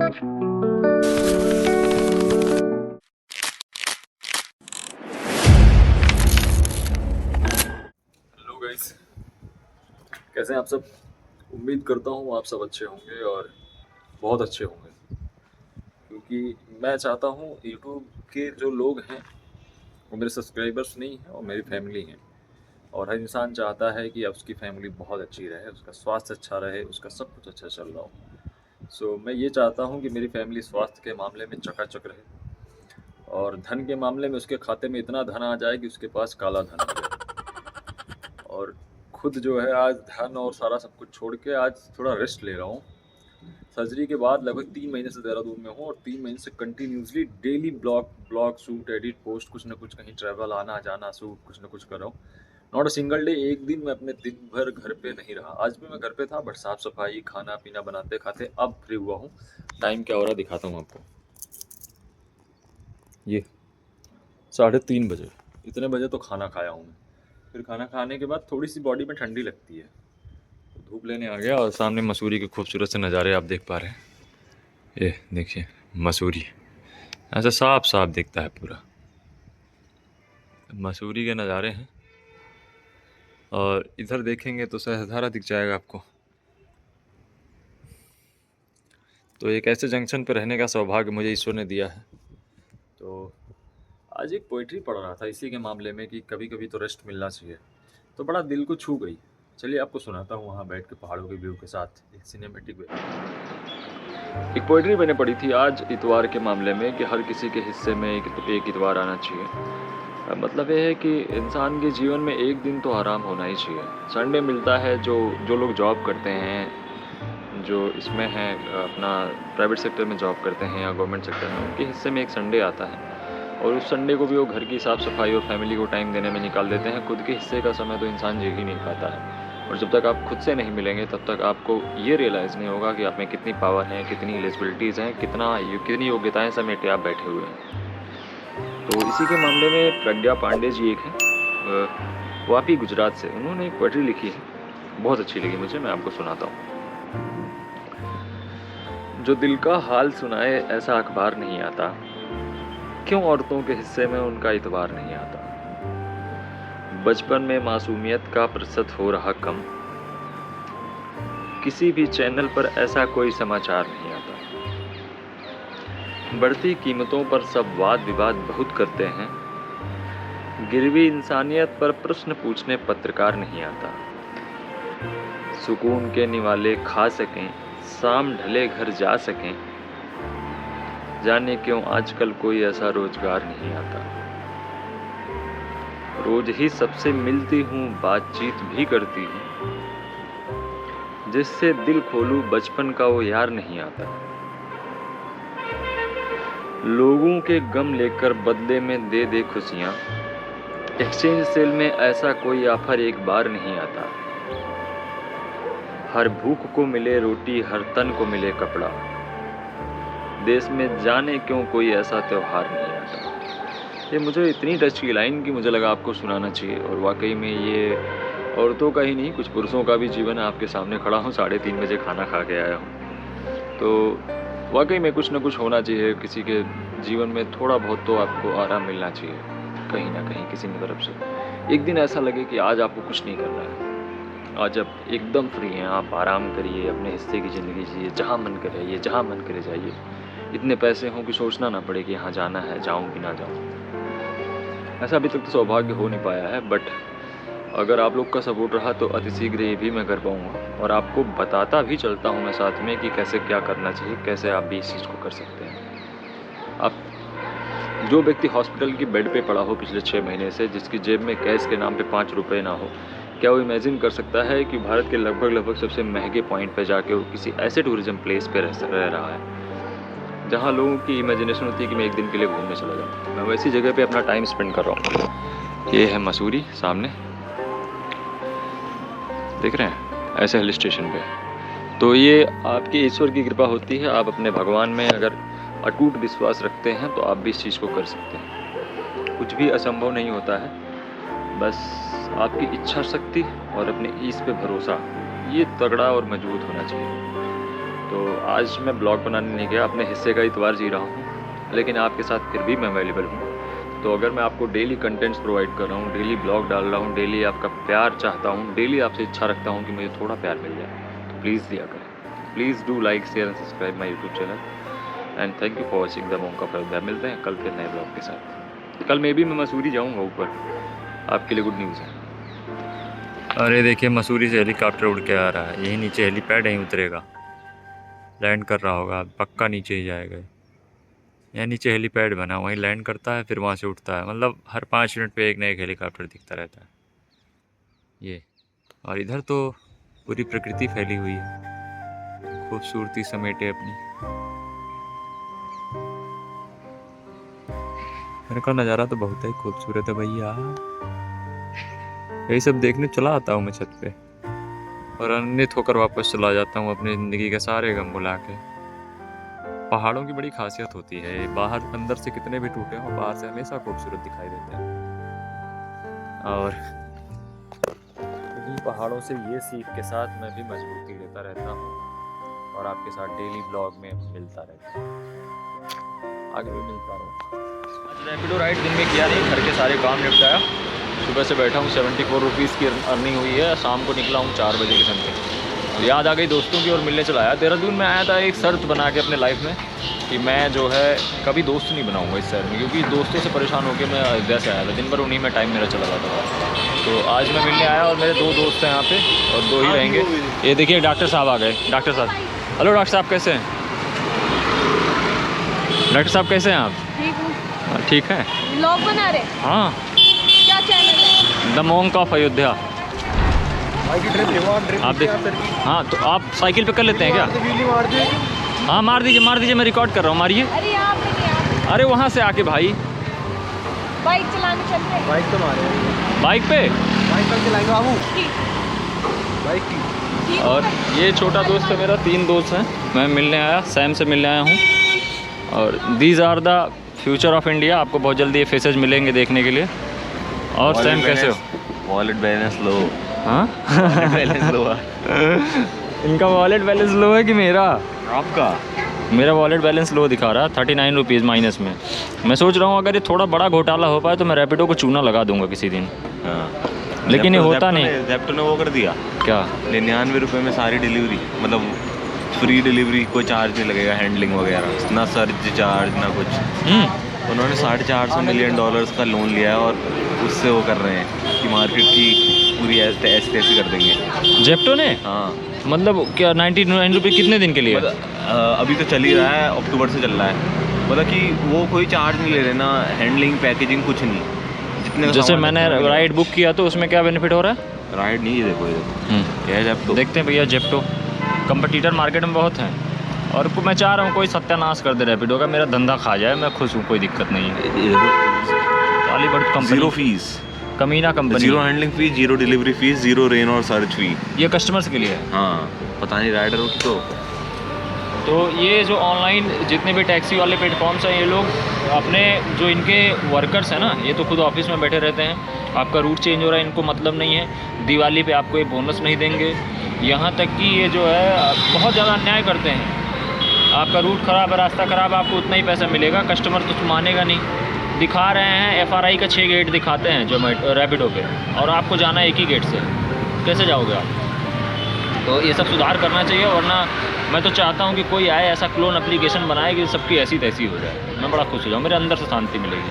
Hello guys, कैसे हैं आप सब। उम्मीद करता हूँ आप सब अच्छे होंगे और बहुत अच्छे होंगे, क्योंकि मैं चाहता हूँ यूट्यूब के जो लोग हैं वो मेरे सब्सक्राइबर्स नहीं हैं और मेरी फैमिली हैं। और हर इंसान चाहता है कि अब उसकी फैमिली बहुत अच्छी रहे, उसका स्वास्थ्य अच्छा रहे, उसका सब कुछ अच्छा चल रहा हो। मैं ये चाहता हूँ कि मेरी फैमिली स्वास्थ्य के मामले में चकाचक रहे और धन के मामले में उसके खाते में इतना धन आ जाए कि उसके पास काला धन आ जाए। और खुद जो है आज धन और सारा सब कुछ छोड़ के आज थोड़ा रेस्ट ले रहा हूँ। सर्जरी के बाद लगभग 3 महीने से देहरादून में हूँ और 3 महीने से continuously daily blog blog shoot edit post, कुछ ना कुछ, कहीं ट्रैवल, आना जाना, शूट, कुछ ना कुछ कर रहा हूँ। नॉट अ सिंगल डे, एक दिन मैं अपने दिन भर घर पे नहीं रहा। आज भी मैं घर पे था, बट साफ सफाई, खाना पीना बनाते खाते अब फ्री हुआ हूँ। टाइम क्या हो रहा है दिखाता हूँ आपको। ये 3:30 बजे, इतने बजे तो खाना खाया हूँ मैं। फिर खाना खाने के बाद थोड़ी सी बॉडी में ठंडी लगती है, तो धूप लेने आ गया और सामने मसूरी के खूबसूरत से नज़ारे आप देख पा रहे हैं। ये देखिए मसूरी, ऐसा साफ साफ दिखता है पूरा, मसूरी के नज़ारे हैं। और इधर देखेंगे तो सहस्त्रधारा दिख जाएगा आपको। तो एक ऐसे जंक्शन पर रहने का सौभाग्य मुझे ईश्वर ने दिया है। तो आज एक पोइट्री पढ़ रहा था इसी के मामले में कि कभी कभी तो रेस्ट मिलना चाहिए, तो बड़ा दिल को छू गई। चलिए आपको सुनाता हूँ वहाँ बैठ के पहाड़ों के व्यू के साथ एक सिनेमेटिक वे। एक पोइट्री मैंने पढ़ी थी आज इतवार के मामले में कि हर किसी के हिस्से में एक इतवार आना चाहिए। मतलब ये है कि इंसान के जीवन में एक दिन तो आराम होना ही चाहिए। संडे मिलता है, जो जो लोग जॉब करते हैं, जो इसमें हैं अपना प्राइवेट सेक्टर में जॉब करते हैं या गवर्नमेंट सेक्टर में, उनके हिस्से में एक संडे आता है और उस संडे को भी वो घर की साफ़ सफाई और फैमिली को टाइम देने में निकाल देते हैं। खुद के हिस्से का समय तो इंसान जी ही नहीं पाता है। और जब तक आप खुद से नहीं मिलेंगे तब तक आपको ये रियलाइज़ नहीं होगा कि आप में कितनी पावर है, कितनी एलिजिबिलिटीज़ हैं, कितनी योग्यताएँ समेटे आप बैठे हुए हैं। तो इसी के मामले में प्रज्ञा पांडे जी एक हैं, वो आप ही गुजरात से, उन्होंने एक पोइट्री लिखी है, बहुत अच्छी लगी मुझे, मैं आपको सुनाता हूँ। जो दिल का हाल सुनाए ऐसा अखबार नहीं आता, क्यों औरतों के हिस्से में उनका इतबार नहीं आता। बचपन में मासूमियत का प्रतिशत हो रहा कम, किसी भी चैनल पर ऐसा कोई समाचार नहीं आता। बढ़ती कीमतों पर सब वाद विवाद बहुत करते हैं, गिरवी इंसानियत पर प्रश्न पूछने पत्रकार नहीं आता। सुकून के निवाले खा सकें, शाम ढले घर जा सकें, जाने क्यों आजकल कोई ऐसा रोजगार नहीं आता। रोज ही सबसे मिलती हूँ, बातचीत भी करती हूँ, जिससे दिल खोलूं बचपन का वो यार नहीं आता। लोगों के गम लेकर बदले में दे दे खुशियाँ, एक्सचेंज सेल में ऐसा कोई ऑफर एक बार नहीं आता। हर भूख को मिले रोटी, हर तन को मिले कपड़ा, देश में जाने क्यों कोई ऐसा त्योहार नहीं आता। ये मुझे इतनी टच की लाइन कि मुझे लगा आपको सुनाना चाहिए। और वाकई में ये औरतों का ही नहीं, कुछ पुरुषों का भी जीवन आपके सामने खड़ा हूँ। 3:30 बजे खाना खा के आया हूँ, तो वाकई में कुछ ना कुछ होना चाहिए। किसी के जीवन में थोड़ा बहुत तो आपको आराम मिलना चाहिए, कहीं ना कहीं किसी भी तरफ से। एक दिन ऐसा लगे कि आज आपको कुछ नहीं करना है, आज आप एकदम फ्री हैं, आप आराम करिए, अपने हिस्से की ज़िंदगी जिए, जहाँ मन करे रहिए, जहाँ मन करे जाइए। इतने पैसे हों कि सोचना ना पड़े कि यहाँ जाना है, जाऊँ कि ना जाऊँ। ऐसा अभी तक तो सौभाग्य हो नहीं पाया है, बट अगर आप लोग का सपोर्ट रहा तो अति शीघ्र ये भी मैं कर पाऊँगा। और आपको बताता भी चलता हूँ मैं साथ में कि कैसे क्या करना चाहिए, कैसे आप भी इस चीज़ को कर सकते हैं। आप जो व्यक्ति हॉस्पिटल की बेड पे पड़ा हो पिछले 6 महीने से, जिसकी जेब में कैश के नाम पे 5 रुपये ना हो, क्या वो इमेजिन कर सकता है कि भारत के लगभग सबसे महंगे पॉइंट पे जाके वो किसी ऐसे टूरिज्म प्लेस पे रह रहा है जहाँ लोगों की इमेजिनेशन होती है कि मैं एक दिन के लिए घूमने चला जाऊँ। मैं वैसी जगह पे अपना टाइम स्पेंड कर रहा हूँ। ये है मसूरी सामने, देख रहे हैं, ऐसे हिल स्टेशन पे। तो ये आपकी ईश्वर की कृपा होती है। आप अपने भगवान में अगर अटूट विश्वास रखते हैं तो आप भी इस चीज़ को कर सकते हैं। कुछ भी असंभव नहीं होता है, बस आपकी इच्छा शक्ति और अपने ईश पे भरोसा, ये तगड़ा और मजबूत होना चाहिए। तो आज मैं ब्लॉग बनाने नहीं गया, अपने हिस्से का इतवार जी रहा हूँ, लेकिन आपके साथ फिर भी मैं अवेलेबल हूँ। तो अगर मैं आपको डेली कंटेंट्स प्रोवाइड कर रहा हूँ, डेली ब्लॉग डाल रहा हूँ, डेली आपका प्यार चाहता हूँ, डेली आपसे इच्छा रखता हूँ कि मुझे थोड़ा प्यार मिल जाए, तो प्लीज़ दिया करें। Please do like share and subscribe my YouTube channel and thank you for watching the monk of Ayodhya. मिलते हैं कल के नए ब्लॉग के साथ। कल मैं भी मसूरी जाऊँगा ऊपर, आपके लिए गुड न्यूज़ है। अरे देखिए, मसूरी से हेलीकॉप्टर उड़ के आ रहा है, यही नीचे हेलीपैड यहीं उतरेगा, लैंड कर रहा होगा, पक्का नीचे ही जाएगा। यहाँ नीचे हेलीपैड बना, वहीं लैंड करता है, फिर वहाँ से उठता है। मतलब हर 5 मिनट पे एक नया एक हेलीकॉप्टर दिखता रहता है ये। और इधर तो पूरी प्रकृति फैली हुई है, खूबसूरती समेटे अपनी। मेरे का नज़ारा तो बहुत ही खूबसूरत है भैया। यही सब देखने चला आता हूँ मैं छत पे, और अन्वित होकर वापस चला जाता हूँ अपनी ज़िंदगी के सारे गम भुला के। पहाड़ों की बड़ी खासियत होती है, बाहर अंदर से कितने भी टूटे हों, बाहर से हमेशा खूबसूरत दिखाई देते हैं। और इन्हीं पहाड़ों से ये सीख के साथ मैं भी मजबूती लेता रहता हूँ और आपके साथ डेली ब्लॉग में मिलता रहता हूँ, आगे भी मिलता रहूँगा। आज रैपिडो राइड दिन में किया नहीं, घर के सारे काम निपटाया। सुबह से बैठा हूँ, 74 रुपीज़ की अर्निंग हुई है। शाम को निकला हूँ 4 बजे के समथिंग। याद आ गई दोस्तों की और मिलने चला आया। देहरादून में आया था एक शर्त बना के अपने लाइफ में कि मैं जो है कभी दोस्त नहीं बनाऊंगा इस शहर में, क्योंकि दोस्तों से परेशान होकर मैं अयोध्या से आया था। दिन भर उन्हीं में टाइम मेरा चला जाता था। तो आज मैं मिलने आया और मेरे 2 दोस्त हैं यहाँ पे और 2 ही रहेंगे। ये देखिए डॉक्टर साहब आ गए। डॉक्टर साहब, हेलो डॉक्टर साहब, कैसे हैं? डॉक्टर साहब कैसे हैं आप? ठीक हूँ। ठीक है। ब्लॉग बना रहे? हाँ। क्या चैनल है? The monk of Ayodhya. आप देख, हाँ तो आप साइकिल पे कर लेते हैं क्या? हाँ मार दीजिए, मैं रिकॉर्ड कर रहा हूँ, मारिए। अरे यहाँ पे नहीं, अरे वहाँ से आके भाई, बाइक चलाने चल रहे हैं। बाइक पे बाइक चलाएंगे बाबू, बाइक की। और ये छोटा दोस्त है मेरा, 3 दोस्त हैं। मैं मिलने आया, सैम से मिलने आया हूँ। और these are the future of India. आपको बहुत जल्दी ये फेसेज मिलेंगे देखने के लिए। और सैम कैसे हो? वॉलेट बैलेंस लो। हाँ बैलेंस लो। इनका वॉलेट बैलेंस लो है कि मेरा? आपका? मेरा वॉलेट बैलेंस लो दिखा रहा है, 39 रुपीज़ माइनस में। मैं सोच रहा हूँ अगर ये थोड़ा बड़ा घोटाला हो पाए तो मैं रैपिडो को चूना लगा दूंगा किसी दिन। हाँ। लेकिन ये होता नहीं। ज़ेप्टो ने वो कर दिया क्या? 99 रुपये में सारी डिलीवरी, मतलब फ्री डिलीवरी, कोई चार्ज नहीं लगेगा, हैंडलिंग वगैरह ना, सर्च चार्ज ना कुछ। उन्होंने $450 मिलियन का लोन लिया है और उससे वो कर रहे हैं कि मार्केट की पूरी ऐसी कर देंगे ज़ेप्टो ने। हाँ मतलब क्या 99 रुपये कितने दिन के लिए? अभी तो चल ही रहा है, अक्टूबर से चल रहा है। मतलब कि वो कोई चार्ज नहीं ले रहे ना, हैंडलिंग पैकेजिंग कुछ नहीं। जितने जैसे मैंने राइड बुक किया तो उसमें क्या बेनिफिट हो रहा है? राइड नहीं, ये देखो क्या है ज़ेप्टो। देखते हैं भैया, ज़ेप्टो कंपटीटर मार्केट में बहुत हैं और मैं चाह रहा हूँ कोई सत्यानाश कर दे रैपिडो का, मेरा धंधा खा जाए, मैं खुश हूँ, कोई दिक्कत नहीं है। काली बड़ी कंपनी, जीरो फीस, कमीना company, zero handling fees, zero delivery fees, zero rain और सर्च फी। ये कस्टमर्स के लिए है। हाँ, पता नहीं राइडरों की तो ये जो ऑनलाइन जितने भी टैक्सी वाले प्लेटफॉर्म्स हैं, ये लोग अपने जो इनके वर्कर्स हैं ना, ये तो खुद ऑफिस में बैठे रहते हैं। आपका रूट चेंज हो रहा है, इनको मतलब नहीं है। दिवाली पे आपको ये बोनस नहीं देंगे। यहाँ तक कि ये जो है बहुत ज़्यादा अन्याय करते हैं। आपका रूट ख़राब है, रास्ता ख़राब है, आपको उतना ही पैसा मिलेगा। कस्टमर तो मानेगा नहीं। दिखा रहे हैं FRI का 6 गेट दिखाते हैं जोमेटो रैपिडो पे, और आपको जाना है एक ही गेट से, कैसे जाओगे आप? तो ये सब सुधार करना चाहिए, वरना मैं तो चाहता हूँ कि कोई आए ऐसा क्लोन एप्लीकेशन बनाए कि सबकी ऐसी तैसी हो जाए, मैं बड़ा खुश हो जाऊँ, मेरे अंदर से शांति मिलेगी।